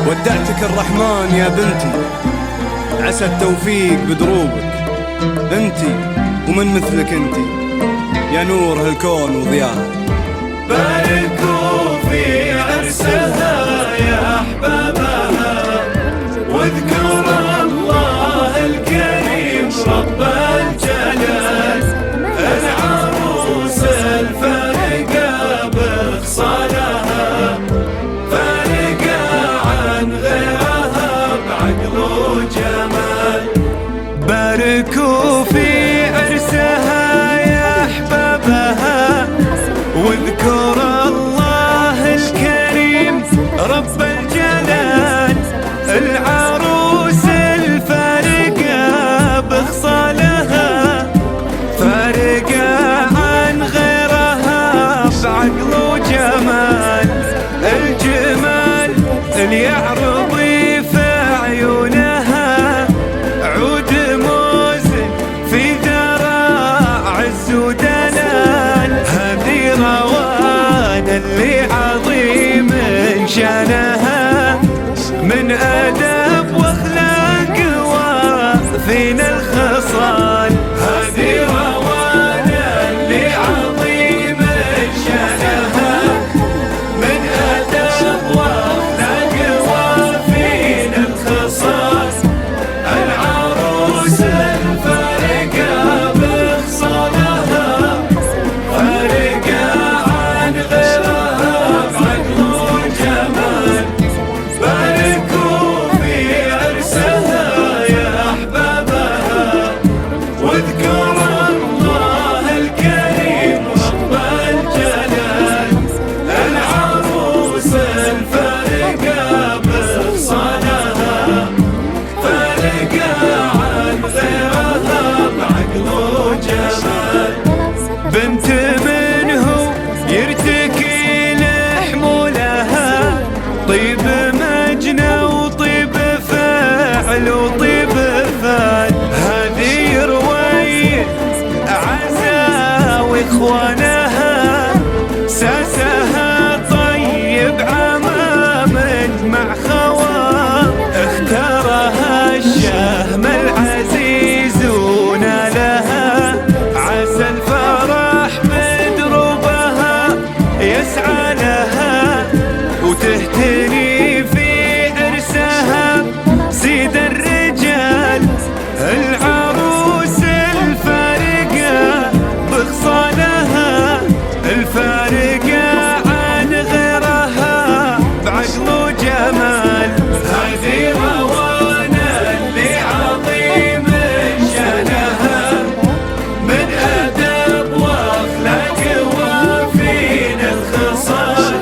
ودعتك الرحمن يا بنتي، عسى التوفيق بدروبك. انتي ومن مثلك انتي يا نور هالكون وضياها. باركوا في عرسها يا أحبابها، واذكر الله الكريم رب الجلال. العروس الفارقة بخصالها، فارقة عن غيرها بعقل وجمال. باركوا في عرسها يا أحبابها، واذكر الله الكريم رب الجلال. العروس الفارقة بخصالها، فارقة عن غيرها بعقل وجمال. الجمال اللي يعرض في عيونها، عود موزن في ذراع عز ودلال. هذه روان اللي عظيم شانها، من أدب واخلاق وفين الخصال. هذه روان اللي عظيم شانها، من أدب واخلاق وفين الخصال. العروس الفارقة بخصالها، فارقة عن غيرها بعقل وجمال. باركوا في عرسها يا أحبابها، واذكر الله الكريم رب الجلال. العروس الفارقة بخصالها، فارقة عن غيرها بعقل وجمال. بنت منه يرتكي لحمولها، طيب مجنى وطيب فعل وطيب فعل. هذه روية عزا واخوانها، ساسها طيب عمام مع خوان. اختارها الشهم العزيز ونالها، عسى الفرح بدروبها يسعى لها. وتهتني في عرسها سيد الرجال. العروس الفارقة بخصالها، الفارقة عن غيرها بعقل وجمال. هذه روان اللي عظيم شانها، من أدب واخلاق وفين الخصال.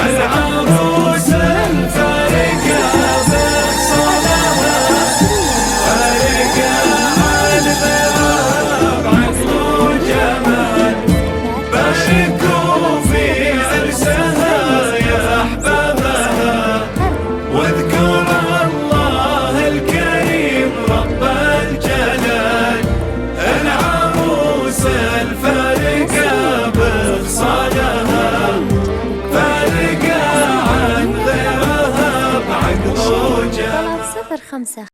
العروس الفارقة بخصالها، فارقة عن غيرها بعقل وجمال. باركوا في عرسها يا أحبابها، واذكر الله الكريم رب الجلال. العروس الفارقة بخصالها، فارقة عن غيرها بعقل وجمال. 05